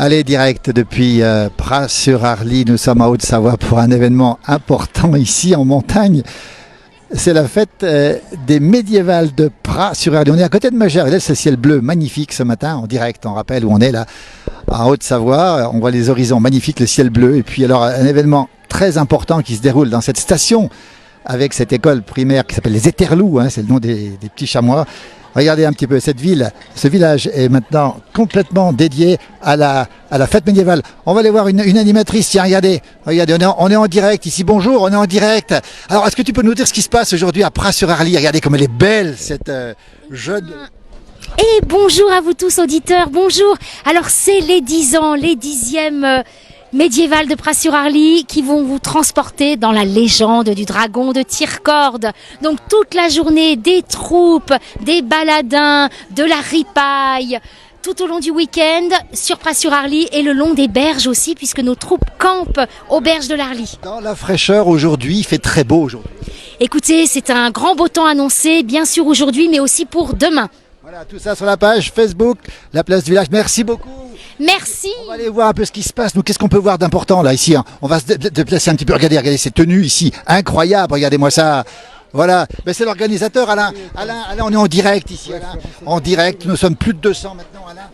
Allez, direct depuis Pras-sur-Arly, nous sommes en Haute-Savoie pour un événement important ici en montagne. C'est la fête des médiévales de Pras-sur-Arly. On est à côté de Megève, là c'est le ciel bleu magnifique ce matin en direct, on rappelle où on est là en Haute-Savoie. On voit les horizons magnifiques, le ciel bleu et puis alors un événement très important qui se déroule dans cette station avec cette école primaire qui s'appelle les Éterlous, hein, c'est le nom des petits chamois. Regardez un petit peu cette ville, ce village est maintenant complètement dédié à la fête médiévale. On va aller voir une animatrice, tiens, regardez, on est en direct ici, bonjour, on est en direct. Alors, est-ce que tu peux nous dire ce qui se passe aujourd'hui à Pras-sur-Arly? Regardez comme elle est belle, cette jeune... Et bonjour à vous tous auditeurs, bonjour. Alors c'est les 10 ans, les 10e médiévales de Pras-sur-Arly qui vont vous transporter dans la légende du dragon de tire-corde. Donc toute la journée, des troupes, des baladins, de la ripaille, tout au long du week-end sur Pras-sur-Arly et le long des berges aussi puisque nos troupes campent aux berges de l'Arly. Dans la fraîcheur aujourd'hui, il fait très beau aujourd'hui. Écoutez, c'est un grand beau temps annoncé, bien sûr aujourd'hui mais aussi pour demain. Voilà, tout ça sur la page Facebook, la place du village. Merci beaucoup. Merci. On va aller voir un peu ce qui se passe. Nous, qu'est-ce qu'on peut voir d'important là, ici, hein. On va se déplacer un petit peu. Regardez ces tenues ici. Incroyable. Regardez-moi ça. Voilà. Ben, c'est l'organisateur, Alain. Alain, on est en direct ici, Alain. En direct. Nous sommes plus de 200 maintenant, Alain.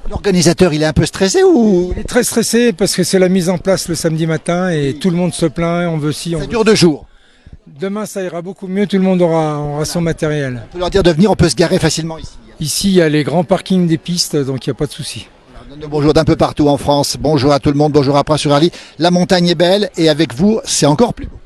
L'organisateur, il est un peu stressé ou... Il est très stressé parce que c'est la mise en place le samedi matin et tout le monde se plaint. On veut si. Ça dure 2 jours. Demain, ça ira beaucoup mieux. Tout le monde aura son matériel. On peut leur dire de venir. On peut se garer facilement ici. Ici, il y a les grands parkings des pistes, donc il n'y a pas de souci. Bonjour d'un peu partout en France. Bonjour à tout le monde. Bonjour à Pras-sur-Arly. La montagne est belle et avec vous, c'est encore plus beau.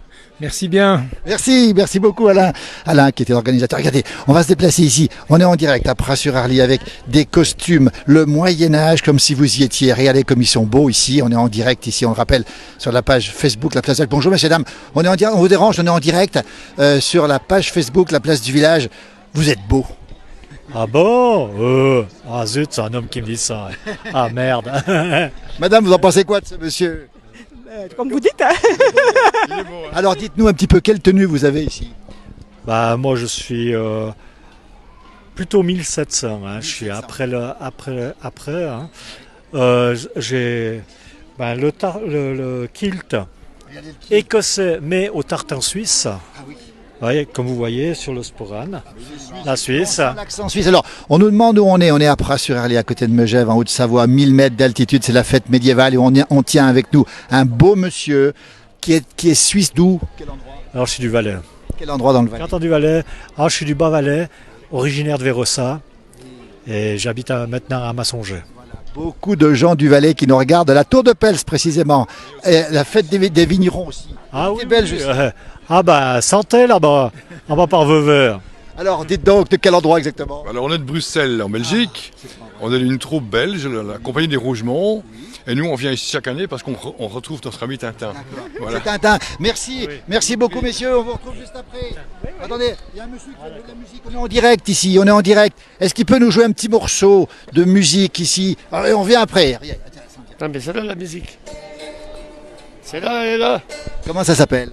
Merci bien. Merci beaucoup Alain. Alain qui était l'organisateur. Regardez, on va se déplacer ici. On est en direct à Pras-sur-Arly avec des costumes, le Moyen-Âge comme si vous y étiez. Regardez comme ils sont beaux ici. On est en direct ici, on le rappelle, sur la page Facebook, la place. Bonjour messieurs, dames. On est en direct, on vous dérange, on est en direct sur la page Facebook, la place du village. Vous êtes beaux. Ah bon Ah zut, c'est un homme qui me dit ça. Ah merde. Madame, vous en pensez quoi de ce monsieur? Comme vous dites. Hein. Alors dites-nous un petit peu quelle tenue vous avez ici. Bah moi je suis plutôt 1700. Hein. Je suis après. Hein. J'ai le kilt écossais mais au tartan suisse. Ah oui. Ouais, comme vous voyez sur le sporane, la Suisse. L'accent suisse. Alors, on nous demande où on est. On est à Pras-sur-Arly, à côté de Megève, en Haute-Savoie, 1000 mètres d'altitude. C'est la fête médiévale et on tient avec nous un beau monsieur qui est suisse d'où? Quel endroit? Alors je suis du Valais. Quel endroit dans le Valais? Canton du Valais. Alors je suis du Bas-Valais, originaire de Vérossa et j'habite maintenant à Massonger. Beaucoup de gens du Valais qui nous regardent, la Tour de Pels précisément, et la fête des vignerons aussi. Ah oui, belge aussi. Ah bah santé là-bas, en bas par Veuveur. Alors dites donc, de quel endroit exactement? Alors on est de Bruxelles en Belgique, on est une troupe belge, la compagnie des Rougemont, et nous on vient ici chaque année parce qu'on retrouve notre ami Tintin. Voilà. C'est Tintin, merci, merci beaucoup messieurs, on vous retrouve juste après. Attendez, il y a un monsieur qui fait de la musique, on est en direct ici, on est en direct. Est-ce qu'il peut nous jouer un petit morceau de musique ici? Allez, on vient après. Non mais c'est là la musique. C'est là, elle est là. Comment ça s'appelle?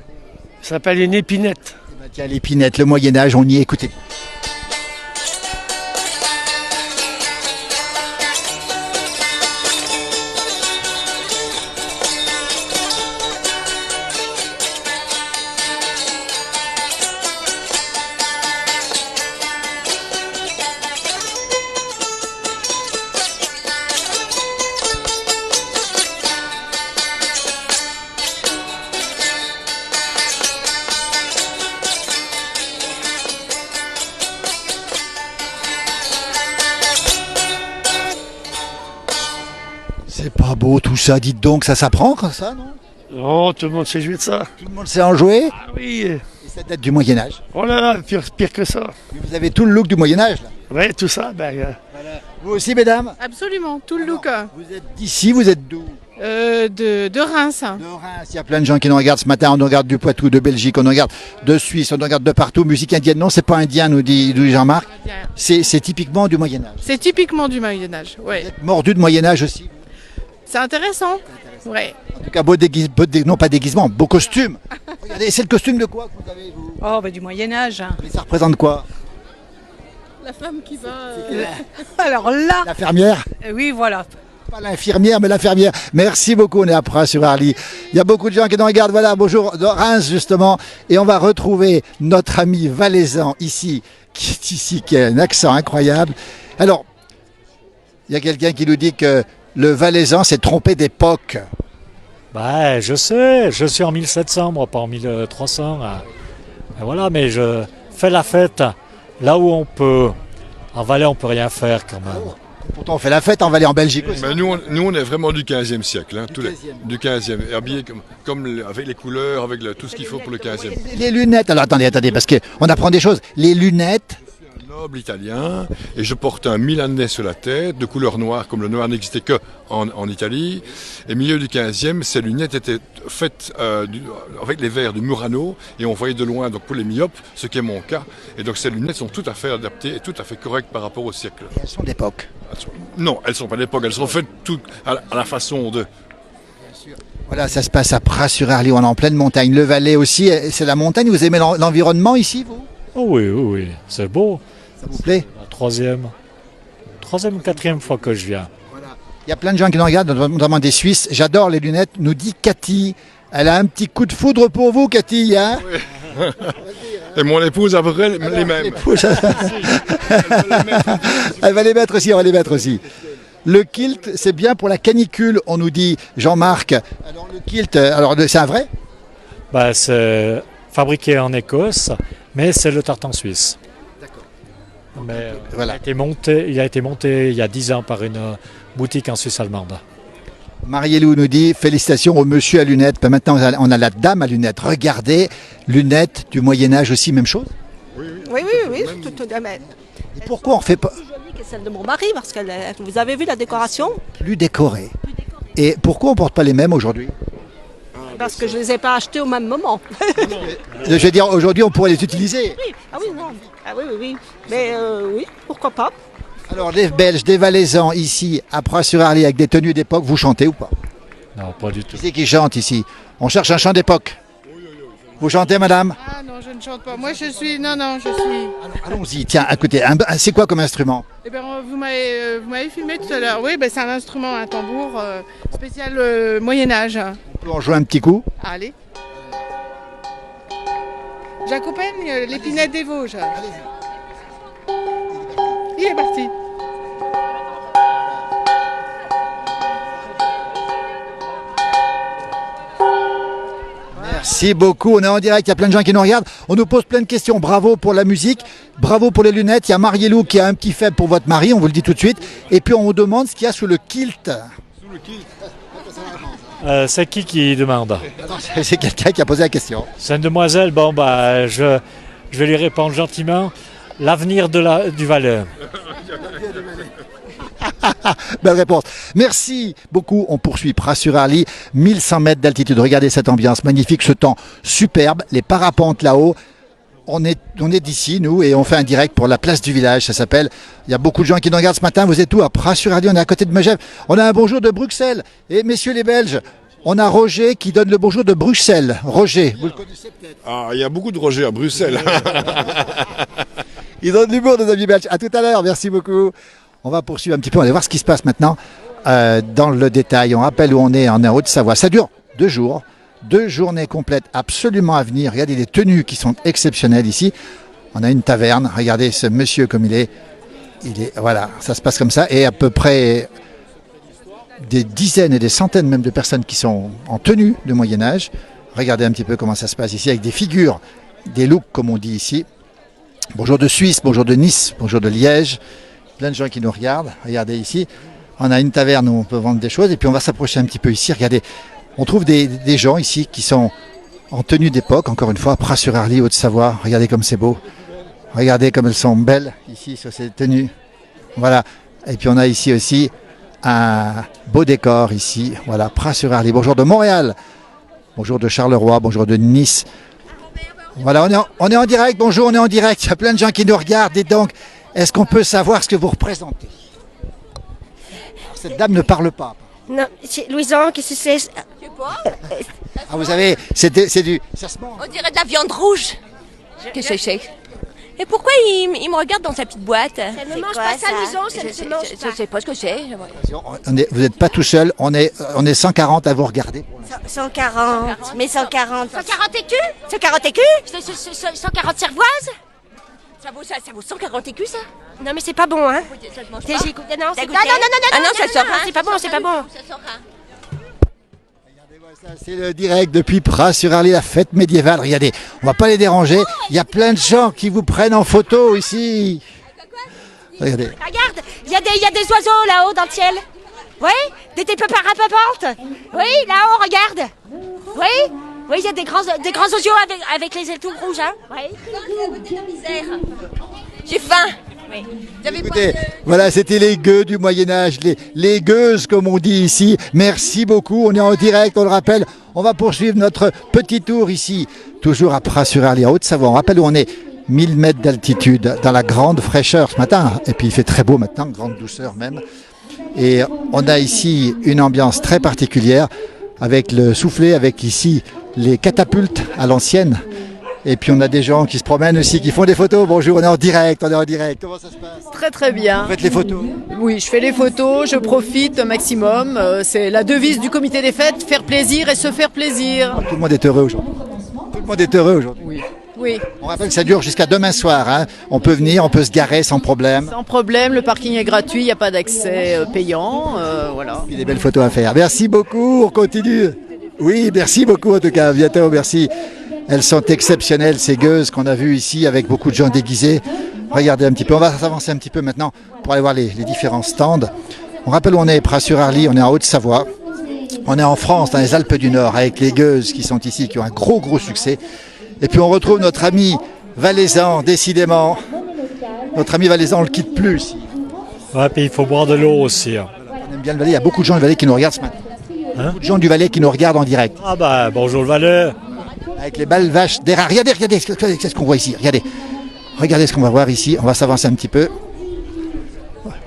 Ça s'appelle une épinette. Eh ben, tiens, l'épinette, le Moyen-Âge, on y est, écoutez. C'est pas beau tout ça, dites donc, ça s'apprend comme ça, non? Non, tout le monde sait jouer de ça. Tout le monde sait en jouer? Ah oui. Et ça date du Moyen-Âge. Oh là là, pire que ça. Mais vous avez tout le look du Moyen-Âge, là. Ouais, tout ça, Vous aussi, mesdames? Absolument, tout le look. Vous êtes d'ici, vous êtes d'où? De Reims. De Reims. Il y a plein de gens qui nous regardent ce matin. On nous regarde du Poitou, de Belgique, on nous regarde de Suisse, on nous regarde de partout. Musique indienne, non, c'est pas indien, nous dit Jean-Marc. C'est typiquement du Moyen-Âge. C'est typiquement du Moyen-Âge. Ouais. Vous êtes mordu de Moyen-Âge aussi. C'est intéressant. Ouais. En tout cas, non pas déguisement, beau costume. Regardez, c'est le costume de quoi que vous avez, vous? Oh, bah, du Moyen-Âge. Mais ça représente quoi? La femme qui va. Alors là, La fermière? oui, voilà. Pas l'infirmière, mais l'infirmière. Merci beaucoup, on est à Pras-sur-Arly. Il y a beaucoup de gens qui nous regardent. Voilà, bonjour de Reims, justement. Et on va retrouver notre ami valaisan ici, qui a un accent incroyable. Alors, il y a quelqu'un qui nous dit que le valaisan s'est trompé d'époque. Bah, je sais, je suis en 1700, moi, pas en 1300. Et voilà, mais je fais la fête là où on peut. En Valais, on peut rien faire quand même. Pourtant, on fait la fête en Valais, en Belgique aussi. Mais nous, on est vraiment du 15e siècle. Hein, du 15e. Habillés avec les couleurs, avec tout ce qu'il faut pour le 15e. Les lunettes, alors attendez, parce qu'on apprend des choses. Les lunettes, Noble italien, et je porte un Milanais sur la tête, de couleur noire, comme le noir n'existait que en Italie. Et au milieu du 15e, ces lunettes étaient faites avec les verres du Murano, et on voyait de loin, donc pour les myopes, ce qui est mon cas. Et donc ces lunettes sont tout à fait adaptées et tout à fait correctes par rapport au siècle. elles sont d'époque. Non, elles ne sont pas d'époque, elles sont faites toutes à la façon de... Voilà, ça se passe à Pras-sur-Arly, on est en pleine montagne. Le Valais aussi, c'est la montagne. Vous aimez l'environnement ici, vous? Oh oui, oui, oui, c'est beau. Ça vous plaît? La troisième ou quatrième fois que je viens. Il y a plein de gens qui nous regardent, notamment des Suisses. J'adore les lunettes, nous dit Cathy. Elle a un petit coup de foudre pour vous, Cathy. Hein? Et mon épouse a les mêmes. Elle va les mettre aussi, on va les mettre aussi. Le kilt, c'est bien pour la canicule, on nous dit, Jean-Marc. Alors le kilt, c'est un vrai? Bah, c'est fabriqué en Écosse, mais c'est le tartan suisse. Mais Voilà. il a été monté il y a 10 ans par une boutique en Suisse allemande. Marie-Lou nous dit félicitations au monsieur à lunettes. Ben maintenant on a la dame à lunettes. Regardez, lunettes du Moyen-Âge aussi, même chose. Oui, tout à fait. Et pourquoi on ne fait pas Plus jolie que celle de mon mari, parce que vous avez vu la décoration? plus décoré? Et pourquoi on ne porte pas les mêmes aujourd'hui? Parce que je ne les ai pas achetées au même moment. Je veux dire, aujourd'hui on pourrait les utiliser. Oui, ah oui, non. Ah oui. Mais oui, pourquoi pas? Alors des Belges, des Valaisans ici à Pras-sur-Arly avec des tenues d'époque, vous chantez ou pas? Non, pas du tout. Qui c'est qui chante ici? On cherche un chant d'époque. Vous chantez, madame? Ah non, je ne chante pas. Moi, je suis... Non, je suis... Allons-y, tiens, écoutez, c'est quoi comme instrument? Eh bien, vous m'avez filmé tout à l'heure. Oui, ben, c'est un instrument, un tambour spécial Moyen-Âge. On peut en jouer un petit coup? Allez. J'accompagne l'épinette des Vosges. Il est parti. Merci beaucoup, on est en direct, il y a plein de gens qui nous regardent. On nous pose plein de questions. Bravo pour la musique, bravo pour les lunettes. Il y a Marie-Lou qui a un petit faible pour votre mari, on vous le dit tout de suite. Et puis on vous demande ce qu'il y a sous le kilt. C'est qui demande? C'est quelqu'un qui a posé la question. C'est une demoiselle, bon bah je vais lui répondre gentiment. L'avenir du Valais. Belle réponse. Merci beaucoup. On poursuit Pras-sur-Arly, 1100 mètres d'altitude. Regardez cette ambiance magnifique, ce temps superbe, les parapentes là-haut. On est d'ici, nous, et on fait un direct pour la place du village, ça s'appelle. Il y a beaucoup de gens qui nous regardent ce matin. Vous êtes où? À Pras-sur-Arly, on est à côté de Megève. On a un bonjour de Bruxelles. Et messieurs les Belges, on a Roger qui donne le bonjour de Bruxelles. Roger, vous le connaissez peut-être? Ah, il y a beaucoup de Roger à Bruxelles. Ils ont de l'humour, nos amis belges. À tout à l'heure, merci beaucoup. On va poursuivre un petit peu, on va voir ce qui se passe maintenant dans le détail. On rappelle où on est en Haute-Savoie. Ça dure 2 jours, 2 journées complètes absolument à venir. Regardez les tenues qui sont exceptionnelles ici. On a une taverne, regardez ce monsieur comme il est. Voilà, ça se passe comme ça. Et à peu près des dizaines et des centaines même de personnes qui sont en tenue de Moyen-Âge. Regardez un petit peu comment ça se passe ici avec des figures, des looks comme on dit ici. Bonjour de Suisse, bonjour de Nice, bonjour de Liège. Plein de gens qui nous regardent. Regardez ici, on a une taverne où on peut vendre des choses et puis on va s'approcher un petit peu ici. Regardez, on trouve des gens ici qui sont en tenue d'époque, encore une fois, Pras-sur-Arly, Haute-Savoie. Regardez comme c'est beau. Regardez comme elles sont belles ici sur ces tenues. Voilà. Et puis on a ici aussi un beau décor ici. Voilà, Pras-sur-Arly. Bonjour de Montréal. Bonjour de Charleroi. Bonjour de Nice. Voilà, on est en direct. Bonjour, on est en direct. Il y a plein de gens qui nous regardent. Et donc, est-ce qu'on peut savoir ce que vous représentez? Cette dame ne parle pas. Non, c'est Louison, qu'est-ce que c'est? Ah, vous savez, c'est du... Ça se mange. On dirait de la viande rouge. Qu'est-ce que c'est? Mais pourquoi il me regarde dans sa petite boîte? Ça ne mange pas ça, Louison, ça ne se mange pas. Je sais pas ce que c'est. Vous n'êtes pas tout seul, on est 140 à vous regarder. 140, mais 140. 140 écus? 140 écus? 140 cervoises? Ça vaut 140 écus, ça? Non, mais c'est pas bon, hein. Ça se mange T'es pas. j'écoute. Non, T'as c'est goûté? Ah non, ça sort, c'est pas bon, c'est pas bon. Ça sort, hein. Ça, c'est le direct depuis Pras-sur-Arly, la fête médiévale. Regardez, on va pas les déranger. Il y a plein de gens qui vous prennent en photo ici. Regardez. Regarde, il y a des oiseaux là-haut dans le ciel. Oui, des parapapantes. Oui, là-haut, regarde. Oui, oui, il y a des grands oiseaux avec les ailes tout rouges, hein. Oui. J'ai faim. Écoutez, voilà, c'était les gueux du Moyen-Âge, les gueuses comme on dit ici. Merci beaucoup, on est en direct, on le rappelle. On va poursuivre notre petit tour ici, toujours à Pras-sur-Arly, en Haute-Savoie. On rappelle où on est, 1000 mètres d'altitude, dans la grande fraîcheur ce matin. Et puis il fait très beau maintenant, grande douceur même. Et on a ici une ambiance très particulière, avec le soufflet, avec ici les catapultes à l'ancienne. Et puis on a des gens qui se promènent aussi, qui font des photos. Bonjour, on est en direct, Comment ça se passe? Très très bien. Vous faites les photos? Oui, je fais les photos, je profite au maximum. C'est la devise du comité des fêtes, faire plaisir et se faire plaisir. Tout le monde est heureux aujourd'hui. Tout le monde est heureux aujourd'hui. Oui. Oui. On rappelle que ça dure jusqu'à demain soir. Hein. On peut venir, on peut se garer sans problème. Sans problème, le parking est gratuit, il n'y a pas d'accès payant. Voilà. Puis des belles photos à faire. Merci beaucoup, on continue. Oui, merci beaucoup en tout cas. À bientôt, merci. Elles sont exceptionnelles, ces gueuses qu'on a vues ici avec beaucoup de gens déguisés. Regardez un petit peu, on va s'avancer un petit peu maintenant pour aller voir les différents stands. On rappelle où on est, Pras-sur-Arly, on est en Haute-Savoie. On est en France, dans les Alpes du Nord, avec les gueuses qui sont ici, qui ont un gros succès. Et puis on retrouve notre ami valaisan, décidément. Notre ami valaisan, on ne le quitte plus ici. Ouais, puis il faut boire de l'eau aussi. Hein. On aime bien le Valais, il y a beaucoup de gens du Valais qui nous regardent ce matin. Beaucoup de gens du Valais qui nous regardent en direct. Ah bah bonjour le Valais. Avec les belles vaches des rats. Regardez ce qu'on voit ici. Regardez ce qu'on va voir ici. On va s'avancer un petit peu.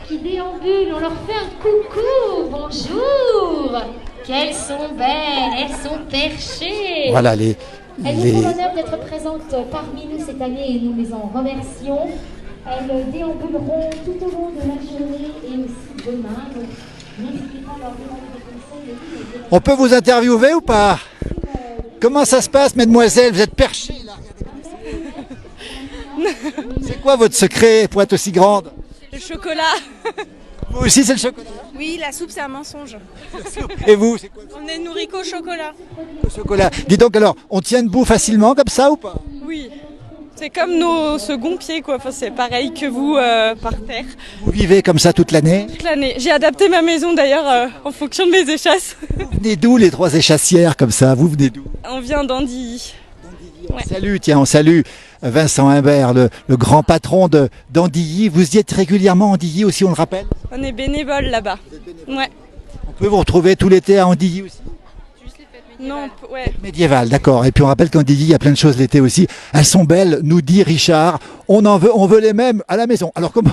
Qui déambulent, on leur fait un coucou. Bonjour. Qu'elles sont belles, elles sont perchées. Voilà Elles nous font l'honneur d'être présentes parmi nous cette année et nous les en remercions. Elles déambuleront tout au long de la journée et aussi demain. Donc, n'hésitez pas à leur demander des conseils. On peut vous interviewer ou pas? Comment ça se passe, mesdemoiselles? Vous êtes perchées là. C'est quoi votre secret pour être aussi grande? Le chocolat. Vous aussi, c'est le chocolat? Oui, la soupe, c'est un mensonge. Et vous, c'est quoi? On est nourri qu'au chocolat. Le chocolat. Dis donc alors, on tient debout facilement comme ça ou pas? Oui. C'est comme nos seconds pieds, quoi. Enfin, c'est pareil que vous par terre. Vous vivez comme ça toute l'année? Toute l'année. J'ai adapté ma maison d'ailleurs en fonction de mes échasses. Vous venez d'où les trois échassières comme ça? Vous venez d'où? On vient d'Andilly. Ouais. On salue Vincent Imbert, le grand patron d'Andilly. Vous y êtes régulièrement Andilly aussi, on le rappelle? On est bénévole là-bas. Ouais. On peut vous retrouver tout l'été à Andilly aussi? Non, ouais. Médiéval, d'accord. Et puis on rappelle qu'Andilly, il y a plein de choses l'été aussi. Elles sont belles, nous dit Richard. On veut les mêmes à la maison. Alors comment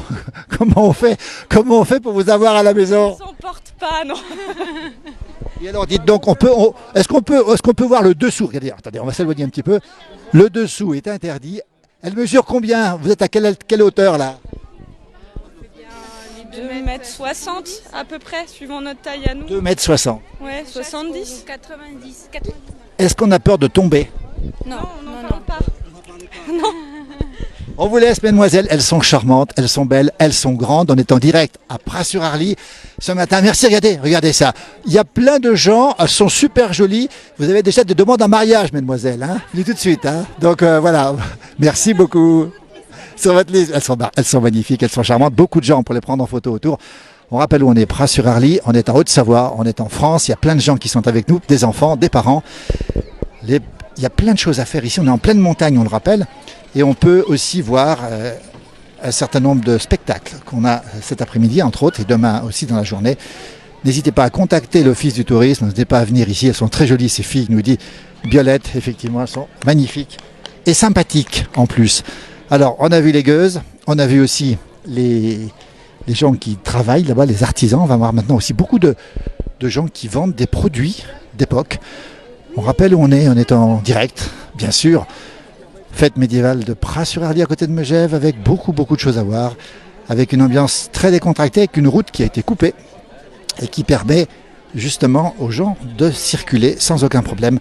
on fait pour vous avoir à la maison? On s'en porte pas, non. Et alors dites donc, est-ce qu'on peut voir le dessous? Regardez, attendez, on va s'éloigner un petit peu. Le dessous est interdit. Elle mesure combien? Vous êtes à quelle hauteur là? 2,60 m à peu près, suivant notre taille à nous. 2,60 m. Ouais, 70. 90. Est-ce qu'on a peur de tomber? Non, on n'en parle pas. Non. On vous laisse, mesdemoiselles, elles sont charmantes, elles sont belles, elles sont grandes. On est en direct à Pras-sur-Arly ce matin. Merci, regardez ça. Il y a plein de gens, elles sont super jolies. Vous avez déjà des demandes en mariage, mesdemoiselles. Hein? Venez tout de suite. Hein? Donc voilà, merci beaucoup. Sur votre liste, elles sont magnifiques, elles sont charmantes. Beaucoup de gens pour les prendre en photo autour. On rappelle où on est, Pras-sur-Arly. On est en Haute-Savoie, on est en France. Il y a plein de gens qui sont avec nous, des enfants, des parents. Il y a plein de choses à faire ici. On est en pleine montagne, on le rappelle. Et on peut aussi voir un certain nombre de spectacles qu'on a cet après-midi, entre autres, et demain aussi dans la journée. N'hésitez pas à contacter l'Office du tourisme, n'hésitez pas à venir ici. Elles sont très jolies, ces filles, nous dit Violette. Effectivement, elles sont magnifiques et sympathiques en plus. Alors, on a vu les gueuses, on a vu aussi les gens qui travaillent là-bas, les artisans. On va voir maintenant aussi beaucoup de gens qui vendent des produits d'époque. On rappelle où on est en direct, bien sûr. Fête médiévale de Pras-sur-Arly à côté de Megève, avec beaucoup de choses à voir, avec une ambiance très décontractée, avec une route qui a été coupée et qui permet justement aux gens de circuler sans aucun problème,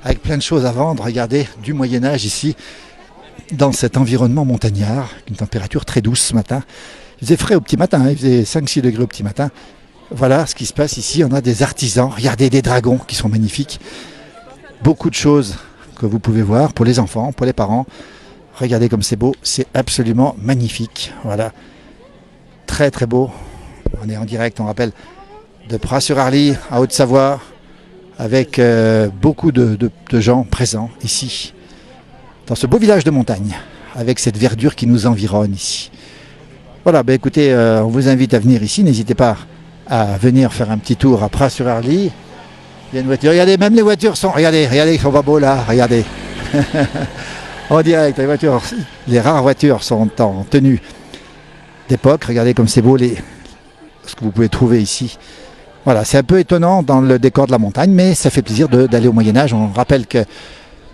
avec plein de choses à vendre. Regardez, du Moyen-Âge ici, dans cet environnement montagnard, une température très douce ce matin. Il faisait frais au petit matin, il faisait 5-6 degrés au petit matin. Voilà ce qui se passe ici, on a des artisans, regardez des dragons qui sont magnifiques. Beaucoup de choses que vous pouvez voir pour les enfants, pour les parents. Regardez comme c'est beau, c'est absolument magnifique. Voilà, très beau. On est en direct, on rappelle, de Pras-sur-Arly, à Haute-Savoie, avec beaucoup de gens présents ici, dans ce beau village de montagne, avec cette verdure qui nous environne ici. Voilà, écoutez, on vous invite à venir ici, n'hésitez pas à venir faire un petit tour à Pras-sur-Arly. Il y a une voiture, regardez, même les voitures sont, regardez, ils sont pas beaux là, regardez. En direct, les rares voitures sont en tenue d'époque, regardez comme c'est beau ce que vous pouvez trouver ici. Voilà, c'est un peu étonnant dans le décor de la montagne, mais ça fait plaisir d'aller au Moyen-Âge. On rappelle que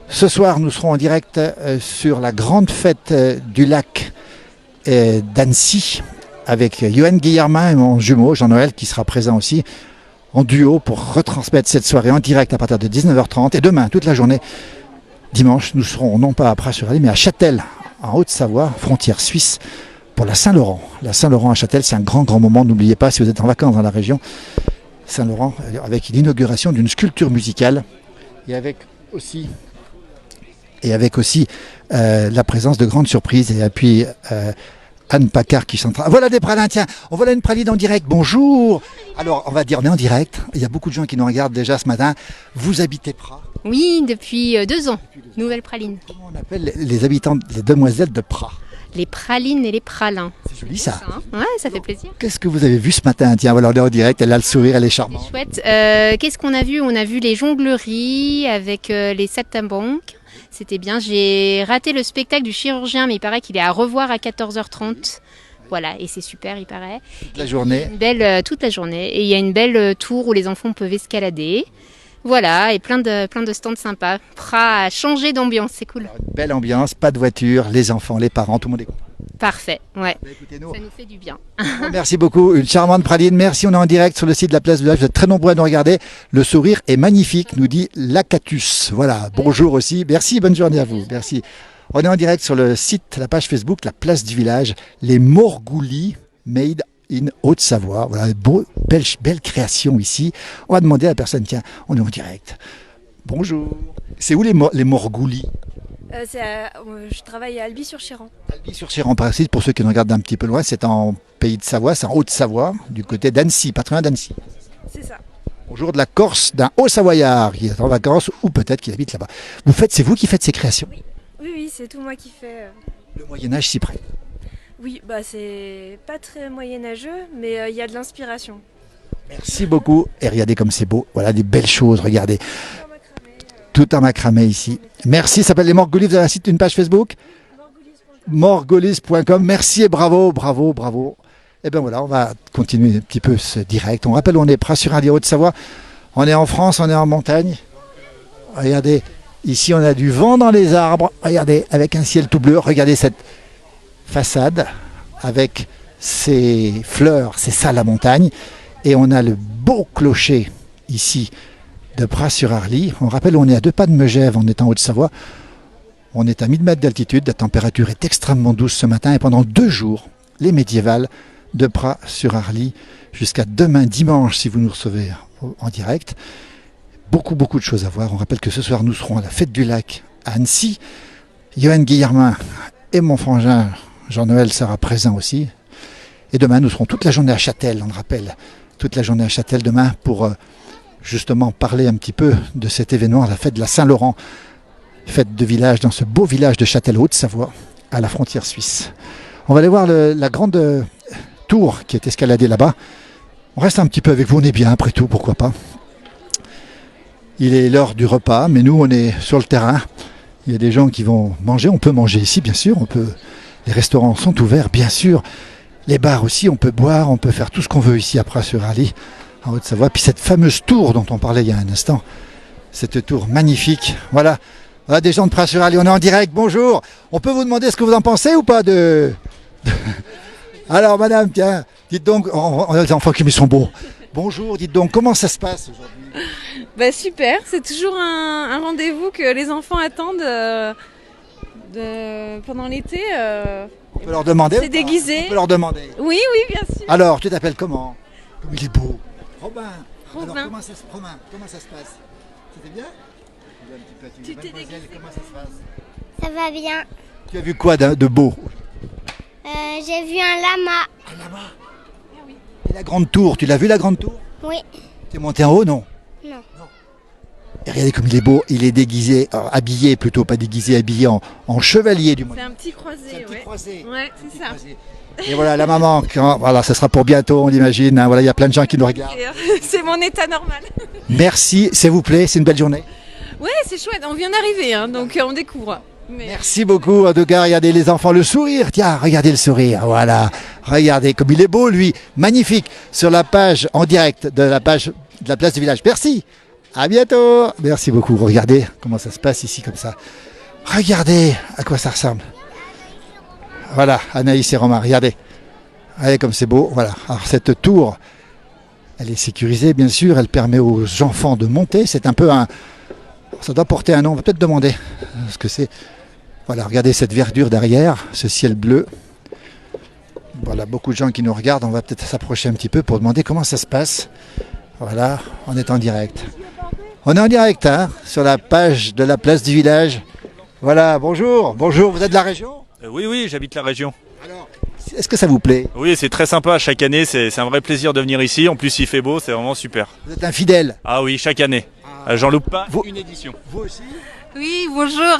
ce soir, nous serons en direct sur la grande fête du lac d'Annecy, avec Johan Guillermin et mon jumeau Jean-Noël qui sera présent aussi en duo pour retransmettre cette soirée en direct à partir de 19h30. Et demain, toute la journée, dimanche, nous serons non pas à Pras-sur-Arly, mais à Châtel, en Haute-Savoie, frontière suisse, pour la Saint-Laurent. La Saint-Laurent à Châtel, c'est un grand moment. N'oubliez pas, si vous êtes en vacances dans la région, Saint-Laurent, avec l'inauguration d'une sculpture musicale et avec aussi la présence de grandes surprises. Et puis Anne Paccard qui chantera. Voilà des pralines, tiens, on voilà une praline en direct. Bonjour. Alors, on va dire, on est en direct. Il y a beaucoup de gens qui nous regardent déjà ce matin. Vous habitez Pras? Oui, depuis 2 ans. Nouvelle praline. Comment on appelle les habitants, les demoiselles de Pras? Les pralines et les pralins. C'est joli ça. Ouais, ça fait plaisir. Qu'est-ce que vous avez vu ce matin? Tiens, voilà, on est en direct, elle a le sourire, elle est charmante. Chouette. Qu'est-ce qu'on a vu? On a vu les jongleries avec les saltimbanques. C'était bien. J'ai raté le spectacle du chirurgien, mais il paraît qu'il est à revoir à 14h30. Voilà, et c'est super, il paraît. Toute la journée. Toute la journée. Et il y a une belle tour où les enfants peuvent escalader. Voilà, et plein de stands sympas. Pras a changé d'ambiance, c'est cool. Alors, une belle ambiance, pas de voiture, les enfants, les parents, tout le monde est content. Parfait, ouais. Écoutez-nous. Ça nous fait du bien. Merci beaucoup, une charmante praline. Merci, on est en direct sur le site de la Place du Village. Vous êtes très nombreux à nous regarder. Le sourire est magnifique, nous dit Lacatus. Voilà, bonjour aussi. Merci, bonne journée à vous. Merci. On est en direct sur le site, la page Facebook, la Place du Village, les Morgoulis Made in Haute-Savoie. Voilà, belle création ici. On va demander à la personne, tiens, on est en direct. Bonjour. C'est où les Morgoulis? Je travaille à Albi-sur-Chéran. Albi-sur-Chéran, par ici, pour ceux qui nous regardent un petit peu loin, c'est en Pays de Savoie, c'est en Haute-Savoie, du côté d'Annecy, pas très loin d'Annecy. C'est ça. Bonjour de la Corse, d'un Haut-Savoyard qui est en vacances ou peut-être qu'il habite là-bas. C'est vous qui faites ces créations? Oui, c'est tout moi qui fais. Le Moyen-Âge s'y prête. Oui, c'est pas très moyenâgeux, mais il y a de l'inspiration. Merci beaucoup. Et regardez comme c'est beau. Voilà des belles choses, regardez. Tout en macramé ici. Merci, ça s'appelle les Morgoulis. Vous avez un site, une page Facebook? Morgoulis.com. Merci et bravo. Et bien voilà, on va continuer un petit peu ce direct. On rappelle, on est Pras-sur-Arly, Haute-Savoie. On est en France, on est en montagne. Regardez, ici on a du vent dans les arbres. Regardez, avec un ciel tout bleu. Regardez cette façade avec ces fleurs. C'est ça la montagne. Et on a le beau clocher ici de Pras-sur-Arly. On rappelle, on est à 2 pas de Megève, on est en Haute-Savoie. On est à 1000 mètres d'altitude, la température est extrêmement douce ce matin et pendant 2 jours, les médiévales de Pras-sur-Arly jusqu'à demain dimanche si vous nous recevez en direct. Beaucoup de choses à voir. On rappelle que ce soir nous serons à la fête du lac à Annecy. Johan Guillermin et mon frangin Jean-Noël sera présent aussi. Et demain nous serons toute la journée à Châtel, on le rappelle. Toute la journée à Châtel demain pour justement parler un petit peu de cet événement, la fête de la Saint-Laurent, fête de village dans ce beau village de Châtel Haute-Savoie à la frontière suisse. On va aller voir la grande tour qui est escaladée là-bas. On reste un petit peu avec vous, on est bien après tout, pourquoi pas. Il est l'heure du repas, mais nous on est sur le terrain. Il y a des gens qui vont manger, on peut manger ici bien sûr, les restaurants sont ouverts bien sûr. Les bars aussi, on peut boire, on peut faire tout ce qu'on veut ici à Pras-sur-Arly, en Haute-Savoie. Puis cette fameuse tour dont on parlait il y a un instant, cette tour magnifique. Voilà, Voilà, des gens de Pras-sur-Arly, on est en direct, bonjour. On peut vous demander ce que vous en pensez ou pas de... Alors madame, tiens, dites donc, on a des enfants qui sont beaux. Bonjour, dites donc, comment ça se passe aujourd'hui? Super, c'est toujours un rendez-vous que les enfants attendent pendant l'été. On peut leur demander? C'est déguisé. On peut leur demander. Oui, bien sûr. Alors, tu t'appelles comment? Comme il est beau. Robin. Robin. Alors, comment ça se passe? C'était bien? Tu t'es déguisé. Comment ça se passe? Ça va bien. Tu as vu quoi de beau? J'ai vu un lama. Un lama? Et la grande tour, tu l'as vu la grande tour? Oui. Tu es monté en haut, non? Non. Et regardez comme il est beau, il est déguisé, habillé plutôt, pas déguisé, habillé en chevalier du monde. C'est un petit croisé. Ouais, c'est ça. Et voilà, la maman, voilà, ça sera pour bientôt, on l'imagine. Hein, voilà, il y a plein de gens qui nous regardent. C'est mon état normal. Merci, s'il vous plaît, c'est une belle journée. Ouais, c'est chouette, on vient d'arriver, hein, donc on découvre. Merci beaucoup, en tout cas, regardez les enfants, le sourire, tiens, regardez le sourire, voilà. Regardez comme il est beau, lui, magnifique, sur la page en direct de la page de la place du village. Merci, à bientôt. Merci beaucoup, regardez comment ça se passe ici comme ça. Regardez à quoi ça ressemble. Voilà, Anaïs et Romain, regardez. Regardez comme c'est beau, voilà. Alors cette tour, elle est sécurisée bien sûr, elle permet aux enfants de monter, c'est un peu un... Ça doit porter un nom, on va peut-être demander ce que c'est. Voilà, regardez cette verdure derrière, ce ciel bleu. Voilà, beaucoup de gens qui nous regardent, on va peut-être s'approcher un petit peu pour demander comment ça se passe. Voilà, on est en direct. On est en direct, hein, sur la page de la place du village. Voilà, bonjour, vous êtes de la région? Oui, j'habite la région. Alors, est-ce que ça vous plaît? Oui, c'est très sympa, chaque année, c'est un vrai plaisir de venir ici. En plus, il fait beau, c'est vraiment super. Vous êtes un fidèle? Ah oui, chaque année. J'en loupe pas une édition. Vous aussi? Oui, bonjour.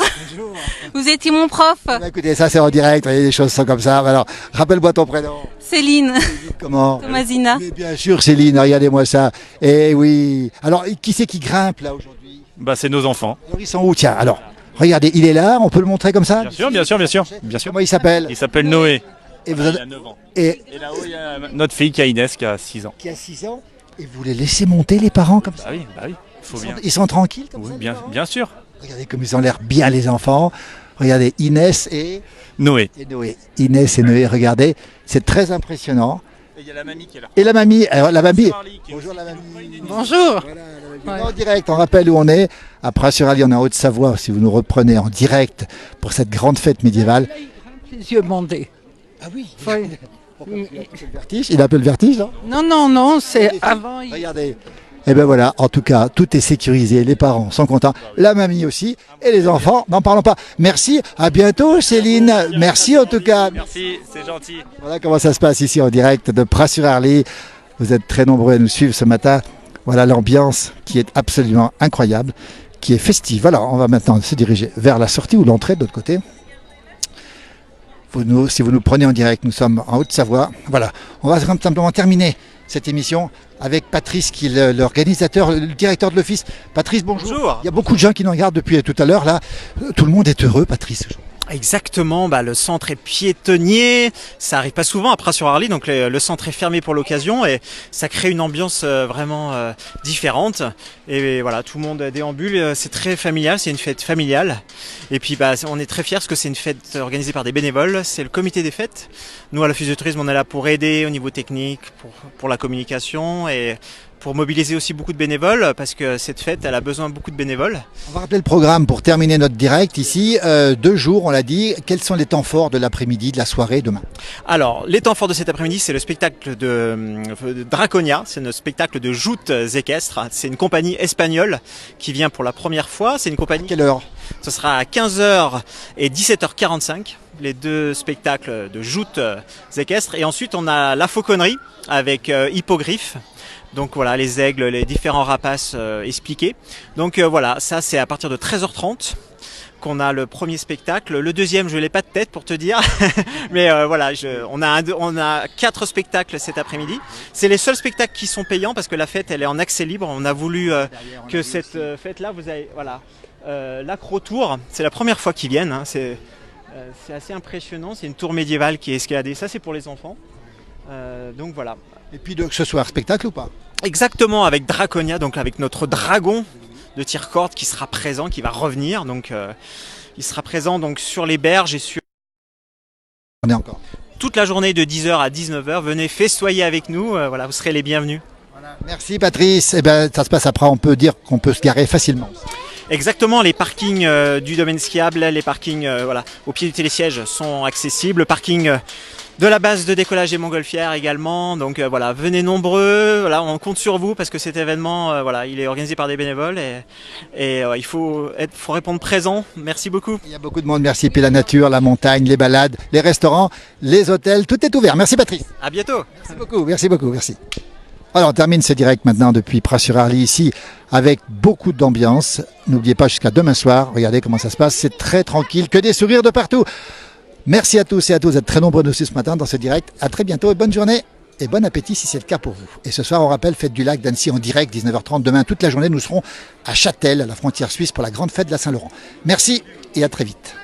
Vous étiez mon prof. Écoutez, ça c'est en direct, vous voyez, les choses sont comme ça. Alors, rappelle-moi ton prénom. Céline. Comment? Thomasina. Mais bien sûr, Céline, regardez-moi ça. Eh oui. Alors, qui c'est qui grimpe là aujourd'hui? Bah, c'est nos enfants. Alors, ils sont où? Tiens, alors, regardez, il est là, on peut le montrer comme ça? Bien sûr. Comment il s'appelle? Il s'appelle Noé. Et vous Il a 9 ans. Et là-haut, il y a notre fille qui a Inès qui a 6 ans. Qui a 6 ans? Et vous les laissez monter les parents comme ça? Bah oui, faut bien. Ils sont tranquilles comme ça? Bien sûr. Regardez comme ils ont l'air bien les enfants. Regardez Inès et Noé. Inès et Noé, regardez, c'est très impressionnant. Et il y a la mamie qui est là. Et la mamie, alors la mamie. Bonjour la mamie. Bonjour. En direct, on rappelle où on est. À Pras-sur-Arly, on est en Haute-Savoie, si vous nous reprenez en direct pour cette grande fête médiévale. Les yeux bandés. Ah oui. Il a un peu le vertige, non? Non, c'est avant. Regardez. Et bien voilà, en tout cas, tout est sécurisé, les parents sont contents, la mamie aussi, et les enfants, n'en parlons pas. Merci, à bientôt Céline, merci en tout cas. Merci, c'est gentil. Voilà comment ça se passe ici en direct de Pras-sur-Arly. Vous êtes très nombreux à nous suivre ce matin. Voilà l'ambiance qui est absolument incroyable, qui est festive. Alors on va maintenant se diriger vers la sortie ou l'entrée de l'autre côté. Si vous nous prenez en direct, nous sommes en Haute-Savoie. Voilà, on va simplement terminer cette émission avec Patrice, qui est l'organisateur, le directeur de l'office. Patrice, bonjour. Il y a beaucoup de gens qui nous regardent depuis tout à l'heure. Là, tout le monde est heureux, Patrice. Exactement, le centre est piétonnier, ça arrive pas souvent à Pras-sur-Arly, donc le centre est fermé pour l'occasion et ça crée une ambiance vraiment différente. Et voilà, tout le monde déambule, c'est très familial, c'est une fête familiale. Et puis on est très fiers parce que c'est une fête organisée par des bénévoles, c'est le comité des fêtes. Nous à l'Office de tourisme, on est là pour aider au niveau technique, pour la communication et pour mobiliser aussi beaucoup de bénévoles parce que cette fête, elle a besoin de beaucoup de bénévoles. On va rappeler le programme pour terminer notre direct ici. 2 jours, on l'a dit. Quels sont les temps forts de l'après-midi, de la soirée demain? Alors, les temps forts de cet après-midi, c'est le spectacle de Draconia. C'est un spectacle de joutes équestres. C'est une compagnie espagnole qui vient pour la première fois. C'est une compagnie... Quelle heure? Ce sera à 15h et 17h45. Les 2 spectacles de joutes équestres. Et ensuite, on a la fauconnerie avec hippogriffe. Donc voilà, les aigles, les différents rapaces expliqués. Donc voilà, ça c'est à partir de 13h30 qu'on a le premier spectacle. Le deuxième, je l'ai pas de tête pour te dire. Mais voilà, on a 4 spectacles cet après-midi. C'est les seuls spectacles qui sont payants parce que la fête, elle est en accès libre. On a voulu que cette fête-là, vous avez... Voilà, l'Acro-Tour, c'est la première fois qu'ils viennent. Hein, c'est assez impressionnant. C'est une tour médiévale qui est escaladée. Ça, c'est pour les enfants. Donc voilà. Et puis que ce soit un spectacle ou pas? Exactement, avec Draconia, donc avec notre dragon de tir-corde qui sera présent, qui va revenir. Donc il sera présent donc sur les berges et sur Encore. toute la journée de 10h à 19h. Venez festoyer avec nous, voilà, vous serez les bienvenus. Merci Patrice. Eh ben, ça se passe après, on peut dire qu'on peut se garer facilement. Exactement, les parkings du domaine skiable, les parkings voilà, au pied du télésiège sont accessibles. Le parking de la base de décollage des montgolfières également. Donc voilà, venez nombreux, voilà, on compte sur vous parce que cet événement, voilà, il est organisé par des bénévoles et il faut répondre présent. Merci beaucoup. Il y a beaucoup de monde, merci. Puis la nature, la montagne, les balades, les restaurants, les hôtels, tout est ouvert. Merci Patrice. À bientôt. Merci beaucoup, merci beaucoup, merci. Alors on termine ce direct maintenant depuis Pras-sur-Arly ici avec beaucoup d'ambiance. N'oubliez pas jusqu'à demain soir, regardez comment ça se passe, c'est très tranquille, que des sourires de partout. Merci à tous et à tous d'être très nombreux nous ce matin dans ce direct. À très bientôt et bonne journée et bon appétit si c'est le cas pour vous. Et ce soir on rappelle Fête du Lac d'Annecy en direct 19h30. Demain toute la journée nous serons à Châtel, à la frontière suisse pour la grande fête de la Saint-Laurent. Merci et à très vite.